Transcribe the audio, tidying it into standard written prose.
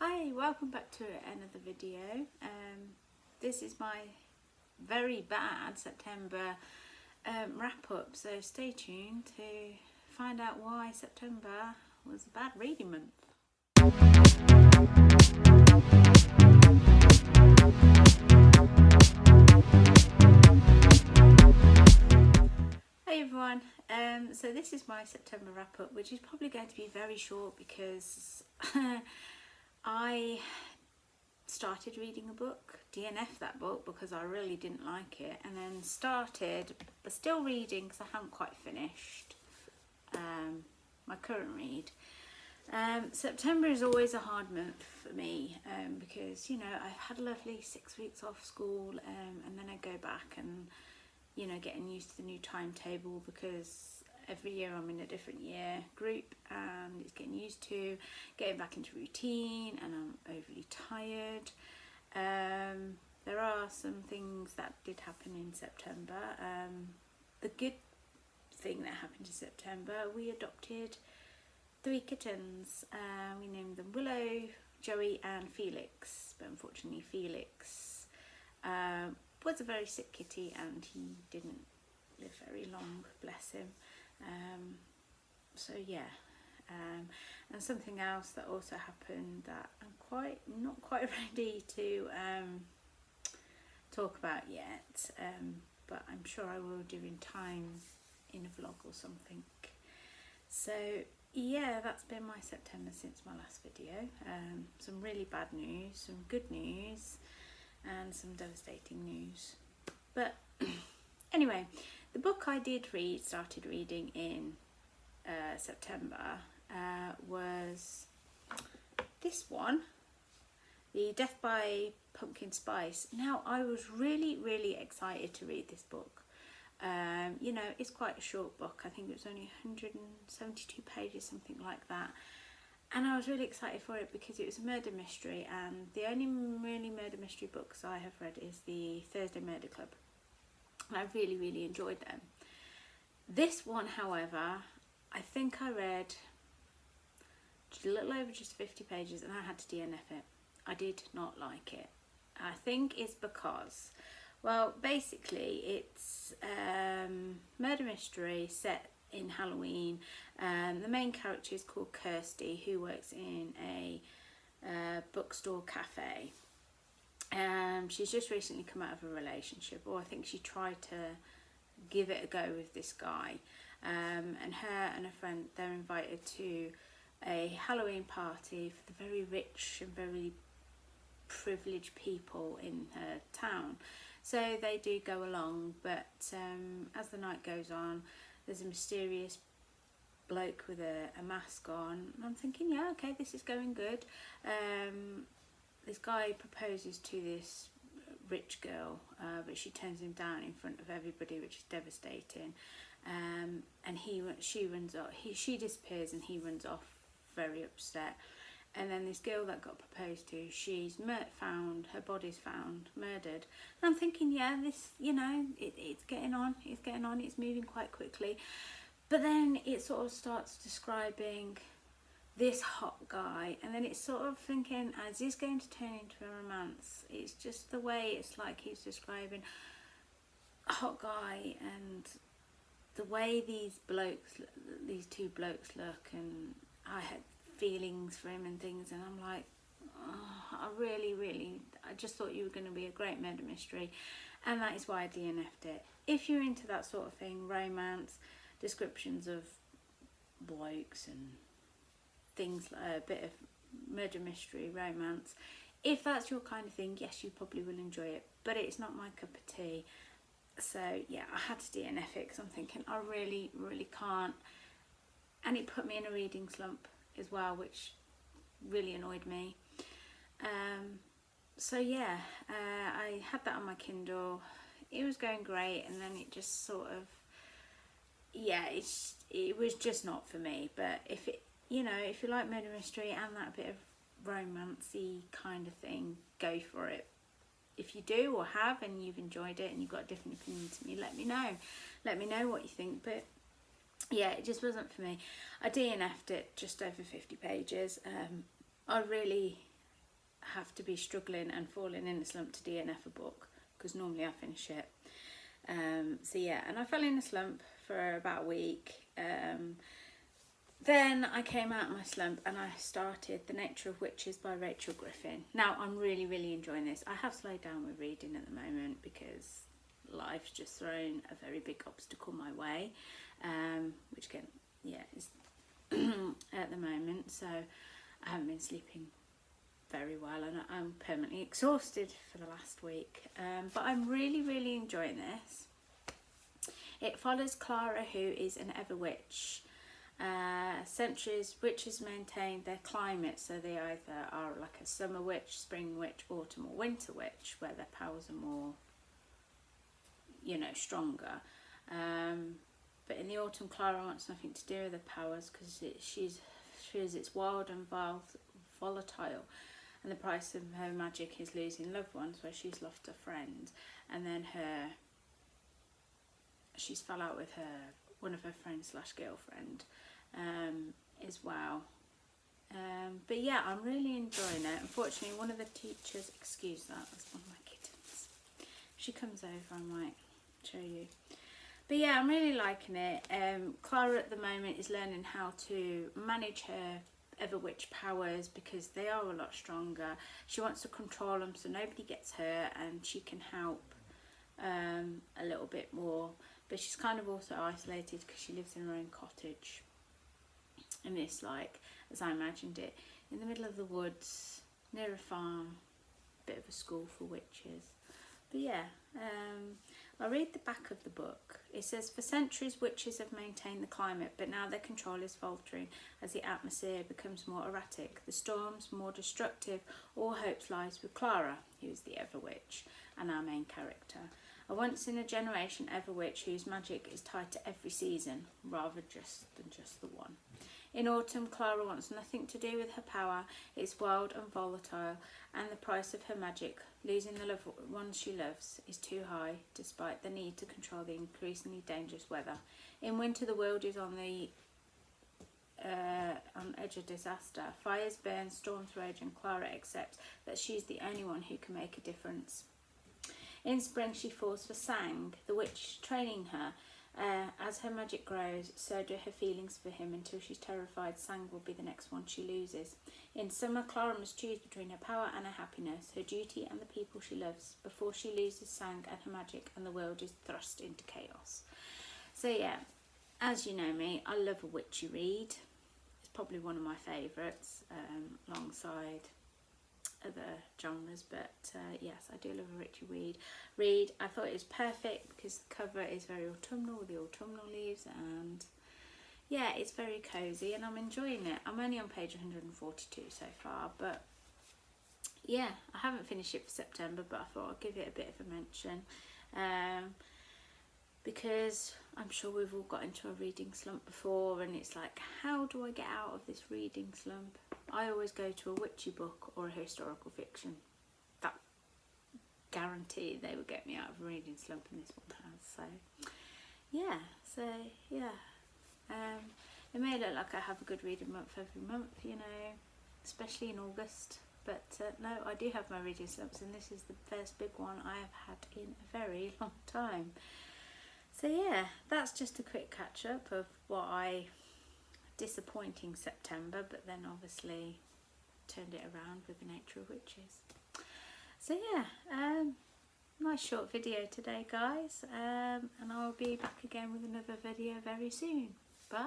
Hi, welcome back to another video. This is my very bad September wrap up, so stay tuned to find out why September was a bad reading month. Hey everyone, so this is my September wrap up, which is probably going to be very short because I started reading a book, DNF'd that book because I really didn't like it, and then started, but still reading because I haven't quite finished my current read. September is always a hard month for me because, you know, I've had a lovely 6 weeks off school and then I go back and, you know, getting used to the new timetable because every year I'm in a different year group and it's getting used to getting back into routine, and I'm overly tired. There are some things that did happen in September. The good thing that happened in September, we adopted 3 kittens. We named them Willow, Joey and Felix, but unfortunately Felix was a very sick kitty and he didn't live very long, bless him. So yeah, and something else that also happened that I'm not quite ready to talk about yet, but I'm sure I will do in time in a vlog or something. So yeah, that's been my September since my last video. Some really bad news, some good news, and some devastating news. But anyway, the book I started reading in September was this one, The Death by Pumpkin Spice. Now, I was really excited to read this book. You know, it's quite a short book. I think it was only 172 pages, something like that. And I was really excited for it because it was a murder mystery, and the only really murder mystery books I have read is the Thursday Murder Club. I really enjoyed them. This one, however, I think I read just a little over just 50 pages and I had to DNF it. I did not like it. I think it's because, well, basically it's murder mystery set in Halloween. The main character is called Kirsty, who works in a bookstore cafe. She's just recently come out of a relationship, or I think she tried to give it a go with this guy. And her and a friend, they're invited to a Halloween party for the very rich and very privileged people in her town. So they do go along, but as the night goes on, there's a mysterious bloke with a mask on. And I'm thinking, yeah, okay, this is going good. This guy proposes to this rich girl, but she turns him down in front of everybody, which is devastating. And she runs off. She disappears, and he runs off, very upset. And then this girl that got proposed to, she's found. Her body's found, murdered. And I'm thinking, yeah, this, you know, it's getting on. It's getting on. It's moving quite quickly. But then it sort of starts describing this hot guy, and then it's sort of thinking, is this going to turn into a romance? It's just the way it's like he's describing a hot guy and the way these two blokes look, and I had feelings for him and things, and I'm like, oh, I just thought you were going to be a great murder mystery, and that is why I DNF'd it. If you're into that sort of thing, romance, descriptions of blokes and things like a bit of murder mystery, romance, if that's your kind of thing, yes, you probably will enjoy it, but it's not my cup of tea. So yeah, I had to DNF it because I'm thinking I really can't, and it put me in a reading slump as well, which really annoyed me. So yeah, I had that on my Kindle. It was going great, and then it just sort of, yeah, it was just not for me. But if it, you know, if you like murder mystery and that bit of romancy kind of thing, go for it. If you do or have, and you've enjoyed it and you've got a different opinion to me, let me know. Let me know what you think. But yeah, it just wasn't for me. I DNF'd it just over 50 pages. I really have to be struggling and falling in a slump to DNF a book, because normally I finish it. So yeah, and I fell in a slump for about a week. Then I came out of my slump and I started The Nature of Witches by Rachel Griffin. Now I'm really, really enjoying this. I have slowed down with reading at the moment because life's just thrown a very big obstacle my way, which again, yeah, is at the moment. So I haven't been sleeping very well and I'm permanently exhausted for the last week. But I'm really, really enjoying this. It follows Clara, who is an ever witch. Centuries witches maintain their climate, so they either are like a summer witch, spring witch, autumn or winter witch, where their powers are more, you know, stronger. But in the autumn, Clara wants nothing to do with her powers because it's wild and volatile, and the price of her magic is losing loved ones, where she's lost a friend, and then she's fell out with one of her friends / girlfriend as well. But yeah, I'm really enjoying it. Unfortunately, one of the teachers, excuse that, that's one of my kittens. If she comes over, I might show you. But yeah, I'm really liking it. Clara at the moment is learning how to manage her Everwitch powers because they are a lot stronger. She wants to control them so nobody gets hurt and she can help a little bit more. But she's kind of also isolated because she lives in her own cottage. And it's like, as I imagined it, in the middle of the woods, near a farm, bit of a school for witches. But yeah, I'll read the back of the book. It says, for centuries witches have maintained the climate, but now their control is faltering as the atmosphere becomes more erratic, the storms more destructive. All hopes lies with Clara, who is the Everwitch and our main character. A once in a generation Everwitch whose magic is tied to every season, rather than just the one. In autumn, Clara wants nothing to do with her power. It's wild and volatile, and the price of her magic, losing the loved ones she loves, is too high, despite the need to control the increasingly dangerous weather. In winter, the world is on the edge of disaster. Fires burn, storms rage, and Clara accepts that she's the only one who can make a difference. In spring, she falls for Sang, the witch training her. As her magic grows, so do her feelings for him, until she's terrified Sang will be the next one she loses. In summer, Clara must choose between her power and her happiness, her duty and the people she loves, before she loses Sang and her magic and the world is thrust into chaos. So yeah, as you know me, I love a witchy read. It's probably one of my favourites, alongside other genres, but yes, I do love a witchy read. I thought it was perfect because the cover is very autumnal with the autumnal leaves, and yeah, it's very cozy and I'm enjoying it. I'm only on page 142 so far, but yeah, I haven't finished it for September, but I thought I'd give it a bit of a mention, because I'm sure we've all got into a reading slump before, and it's like, how do I get out of this reading slump? I always go to a witchy book or a historical fiction. That guarantee they will get me out of a reading slump, and this one has. So yeah. It may look like I have a good reading month every month, you know, especially in August. But no, I do have my reading slumps, and this is the first big one I have had in a very long time. So yeah, that's just a quick catch up of disappointing September, but then obviously turned it around with The Nature of Witches. So yeah, nice short video today, guys, and I'll be back again with another video very soon. Bye.